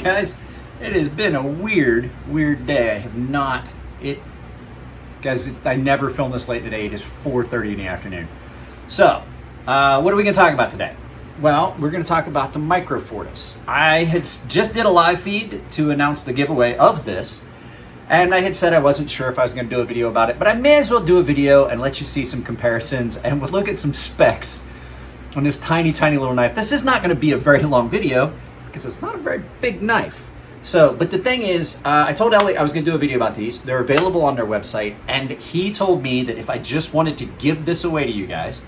Guys, it has been a weird day. I have not, I never filmed this late today. It is 4:30 in the afternoon. So, what are we going to talk about today? Well, we're going to talk about the Micro Fortis. I had just did a live feed to announce the giveaway of this, and I had said I wasn't sure if I was going to do a video about it, but I may as well do a video and let you see some comparisons, and we'll look at some specs on this tiny little knife. This is not going to be a very long video because it's not a very big knife. So, but the thing is, I told Elliot I was going to do a video about these. They're available on their website, and he told me that if I just wanted to give this away to you guys,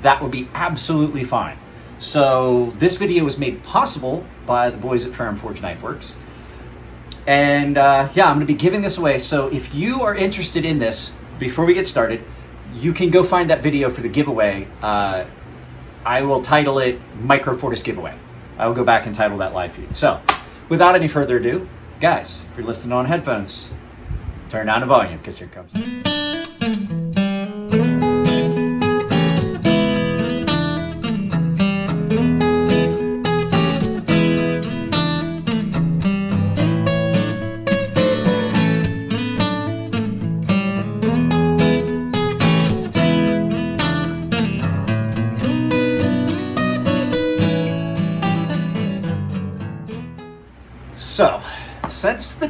that would be absolutely fine. So this video was made possible by the boys at Ferrum Knife Works. And yeah, I'm going to be giving this away. So if you are interested in this, before we get started, you can go find that video for the giveaway. I will title it Micro Fortis Giveaway. I will go back and title that live feed. So without any further ado, guys, if you're listening on headphones, turn down the volume because here it comes. So, since the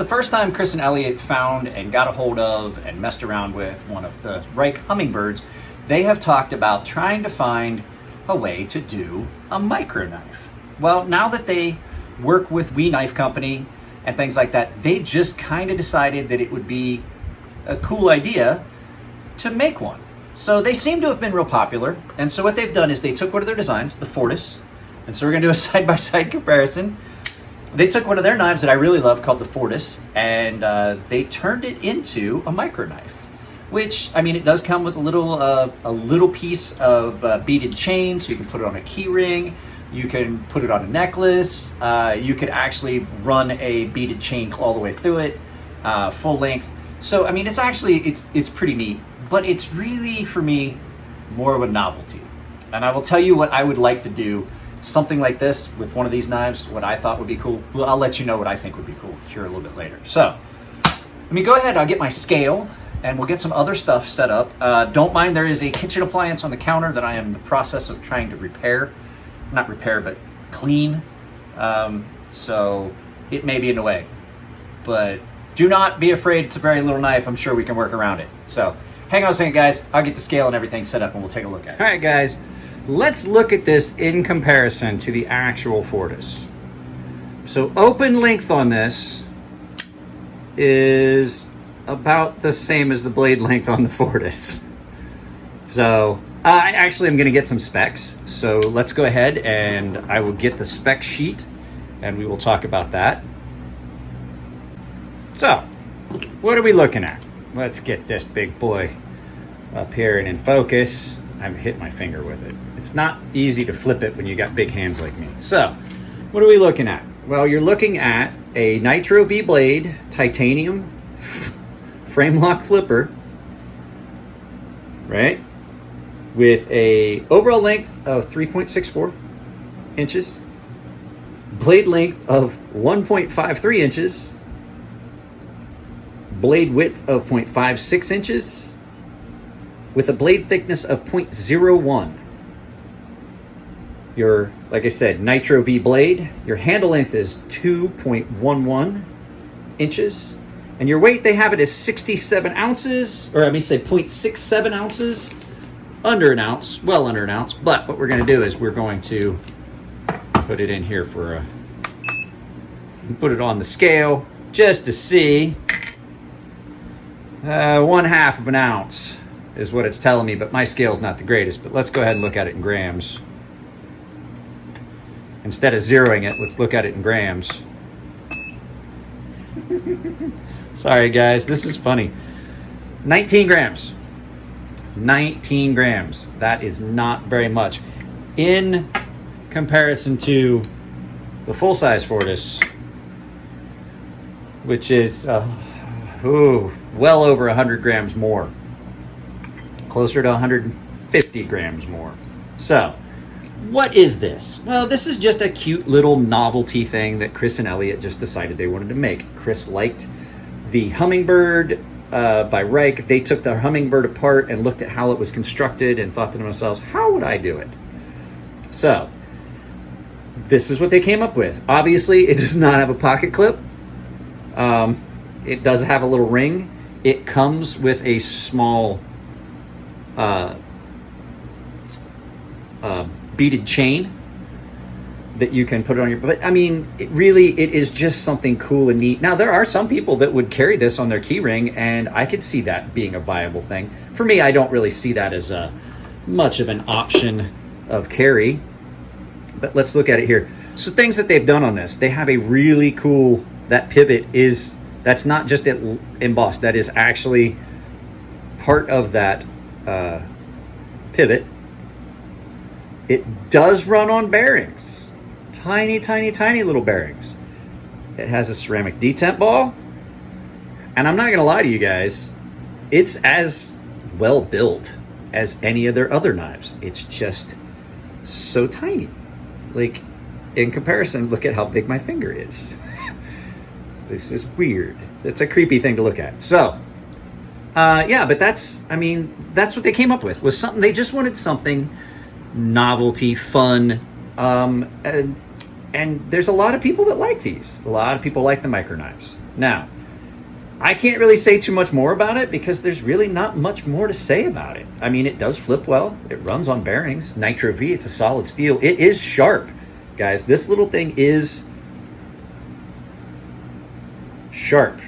first time Chris and Elliot found and got a hold of and messed around with one of the Reich hummingbirds, they have talked about trying to find a way to do a micro knife. Well, now that they work with We Knife Company and things like that, they just kind of decided that it would be a cool idea to make one. So they seem to have been real popular, and so what they've done is they took one of their designs, the Fortis, and so we're going to do a side-by-side comparison. They took one of their knives that I really love called the Fortis, and they turned it into a micro knife, which, I mean, it does come with a little piece of beaded chain, so you can put it on a key ring, you can put it on a necklace, you could actually run a beaded chain all the way through it, full length. So, I mean, it's pretty neat, but it's really, for me, more of a novelty. And I will tell you what I would like to do. Something like this with one of these knives, what I thought would be cool. Well, I'll let you know what I think would be cool here a little bit later. So, let me go ahead, I'll get my scale, and we'll get some other stuff set up. Don't mind, there is a kitchen appliance on the counter that I am in the process of trying to repair. Not repair, but clean. So, it may be in the way. But do not be afraid, it's a very little knife. I'm sure we can work around it. So, hang on a second, guys. I'll get the scale and everything set up, and we'll take a look at it. All right, guys. Let's look at this in comparison to the actual Fortis. So open length on this is about the same as the blade length on the Fortis. So I actually am going to get some specs. So let's go ahead and I will get the spec sheet and we will talk about that. So what are we looking at? Let's get this big boy up here and in focus. I've hit my finger with it. It's not easy to flip it when you got big hands like me. So, what are we looking at? Well, you're looking at a Nitro V blade, titanium frame lock flipper, right? With a overall length of 3.64 inches, blade length of 1.53 inches, blade width of 0.56 inches, with a blade thickness of 0.01. Your, like I said, Nitro V blade, your handle length is 2.11 inches, and your weight, they have it as 67 ounces, or I mean say 0.67 ounces, under an ounce, well under an ounce, but what we're going to do is we're going to put it in here for put it on the scale, just to see, 1/2 of an ounce. Is what it's telling me, but my scale's not the greatest. But let's go ahead and look at it in grams. Instead of zeroing it, let's look at it in grams. Sorry, guys, this is funny. 19 grams. 19 grams. That is not very much. In comparison to the full-size Fortis, which is well over 100 grams more. Closer to 150 grams more. So what is this? Well, this is just a cute little novelty thing that Chris and Elliot just decided they wanted to make. Chris liked the hummingbird by Reich. They took the hummingbird apart and looked at how it was constructed and thought to themselves, how would I do it? So, this is what they came up with. Obviously, it does not have a pocket clip. It does have a little ring. It comes with a small beaded chain that you can put it on your, but I mean, it is just something cool and neat. Now, there are some people that would carry this on their key ring, and I could see that being a viable thing. For me, I don't really see that as much of an option of carry, but let's look at it here. So things that they've done on this, they have a really cool, that pivot that's not just embossed, that is actually part of that pivot. It does run on bearings. Tiny, tiny, tiny little bearings. It has a ceramic detent ball. And I'm not going to lie to you guys, it's as well built as any of their other knives. It's just so tiny. Like, in comparison, look at how big my finger is. This is weird. It's a creepy thing to look at. So, yeah, but that's what they came up with, was something, they just wanted something novelty, fun, and there's a lot of people that like these. A lot of people like the micro knives. Now, I can't really say too much more about it because there's really not much more to say about it. I mean, it does flip well. It runs on bearings. Nitro V, it's a solid steel. It is sharp, guys. This little thing is sharp.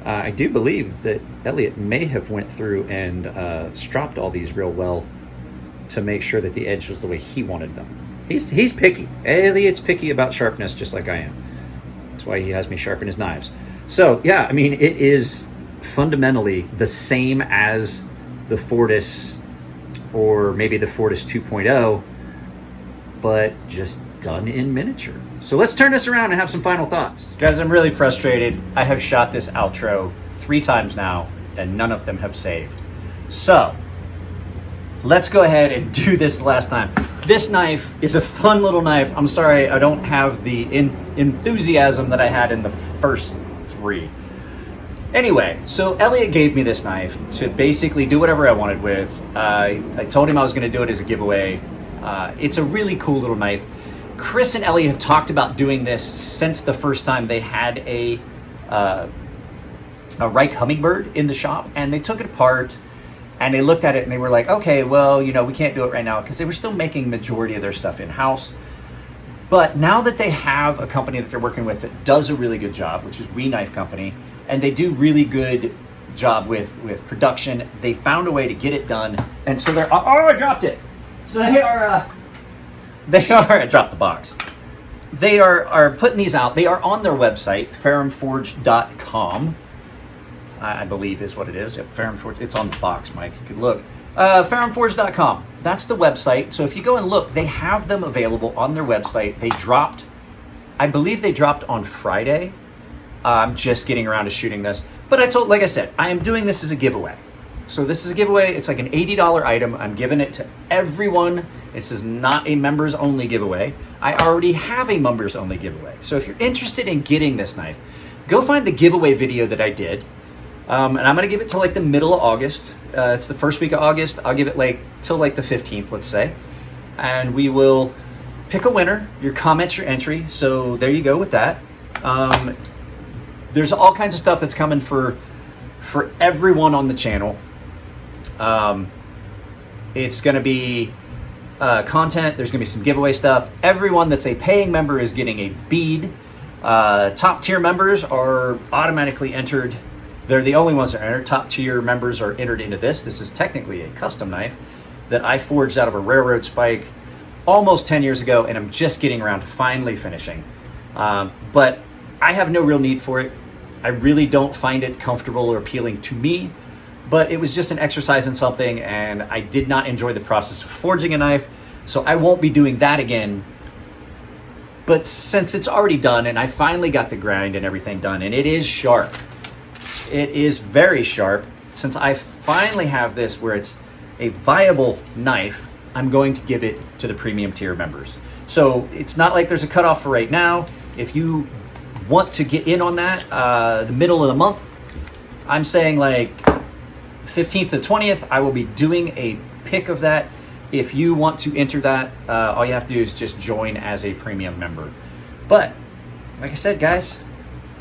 I do believe that Elliot may have went through and stropped all these real well to make sure that the edge was the way he wanted them. He's picky. Elliot's picky about sharpness, just like I am. That's why he has me sharpen his knives. So, yeah, I mean, it is fundamentally the same as the Fortis, or maybe the Fortis 2.0, but just done in miniature. So let's turn this around and have some final thoughts. Guys, I'm really frustrated. I have shot this outro 3 times now, and none of them have saved. So, let's go ahead and do this last time. This knife is a fun little knife. I'm sorry I don't have the enthusiasm that I had in the first 3. Anyway, so Elliot gave me this knife to basically do whatever I wanted with. I told him I was going to do it as a giveaway. It's a really cool little knife. Chris and Elliot have talked about doing this since the first time they had a Reich hummingbird in the shop, and they took it apart and they looked at it and they were like, okay, well, you know, we can't do it right now, because they were still making majority of their stuff in-house. But now that they have a company that they're working with that does a really good job, which is We Knife Company, and they do really good job with production, they found a way to get it done. And so they're, I dropped it. So they are, I dropped the box. They are putting these out. They are on their website, ferrumforge.com. I believe is what it is. Yep, Ferrum Forge. It's on the box, Mike. You could look. Ferrumforge.com. That's the website. So if you go and look, they have them available on their website. They dropped, I believe they dropped on Friday. I'm just getting around to shooting this. But like I said, I am doing this as a giveaway. So this is a giveaway. It's like an $80 item. I'm giving it to everyone. This is not a members only giveaway. I already have a members only giveaway. So if you're interested in getting this knife, go find the giveaway video that I did. And I'm going to give it till like the middle of August. It's the first week of August. I'll give it like till like the 15th, let's say. And we will pick a winner. Your comment's your entry. So there you go with that. There's all kinds of stuff that's coming for everyone on the channel. It's going to be content. There's going to be some giveaway stuff. Everyone that's a paying member is getting a bead. Top tier members are automatically entered. They're the only ones that are entered. Top tier members are entered into this. This is technically a custom knife that I forged out of a railroad spike almost 10 years ago, and I'm just getting around to finally finishing. But I have no real need for it. I really don't find it comfortable or appealing to me, but it was just an exercise in something, and I did not enjoy the process of forging a knife, so I won't be doing that again. But since it's already done, and I finally got the grind and everything done, and it is sharp. It is very sharp. Since I finally have this where it's a viable knife, I'm going to give it to the premium tier members. So it's not like there's a cutoff for right now. If you want to get in on that, the middle of the month, I'm saying like 15th to 20th, I will be doing a pick of that. If you want to enter that, all you have to do is just join as a premium member. But like I said, guys,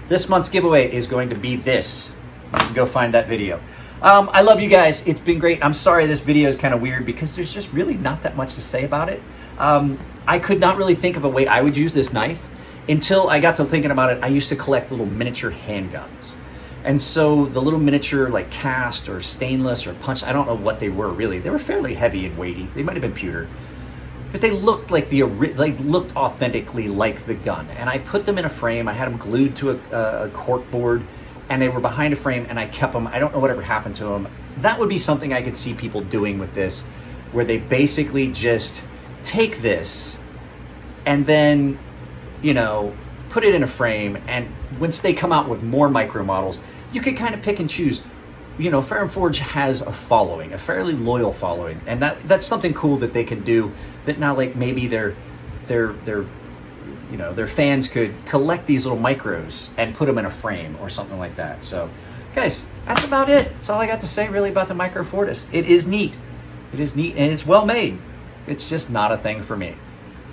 this month's giveaway is going to be this. You can go find that video. I love you guys. It's been great. I'm sorry this video is kind of weird because there's just really not that much to say about it. I could not really think of a way I would use this knife until I got to thinking about it. I used to collect little miniature handguns. And so the little miniature like cast or stainless or punch, I don't know what they were really. They were fairly heavy and weighty. They might have been pewter. But they looked like they looked authentically like the gun. And I put them in a frame. I had them glued to a cork board, and they were behind a frame, and I kept them. I don't know whatever happened to them. That would be something I could see people doing with this, where they basically just take this and then, you know, put it in a frame, and once they come out with more micro models, you can kind of pick and choose. You know, Ferrum Forge has a following, a fairly loyal following, and that's something cool that they can do. That now, like maybe their fans could collect these little micros and put them in a frame or something like that. So, guys, that's about it. That's all I got to say really about the Micro Fortis. It is neat. It is neat, and it's well made. It's just not a thing for me.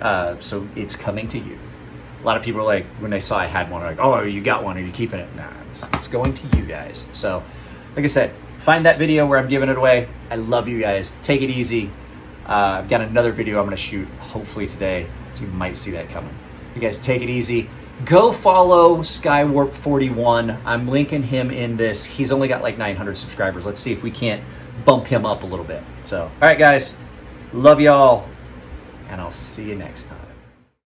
So it's coming to you. A lot of people are like, when they saw I had one, like, oh, you got one, are you keeping it? Nah, it's going to you guys. So, like I said, find that video where I'm giving it away. I love you guys. Take it easy. I've got another video I'm going to shoot hopefully today, so you might see that coming. You guys take it easy. Go follow Skywarp41. I'm linking him in this. He's only got like 900 subscribers. Let's see if we can't bump him up a little bit. So, all right, guys. Love y'all, and I'll see you next time.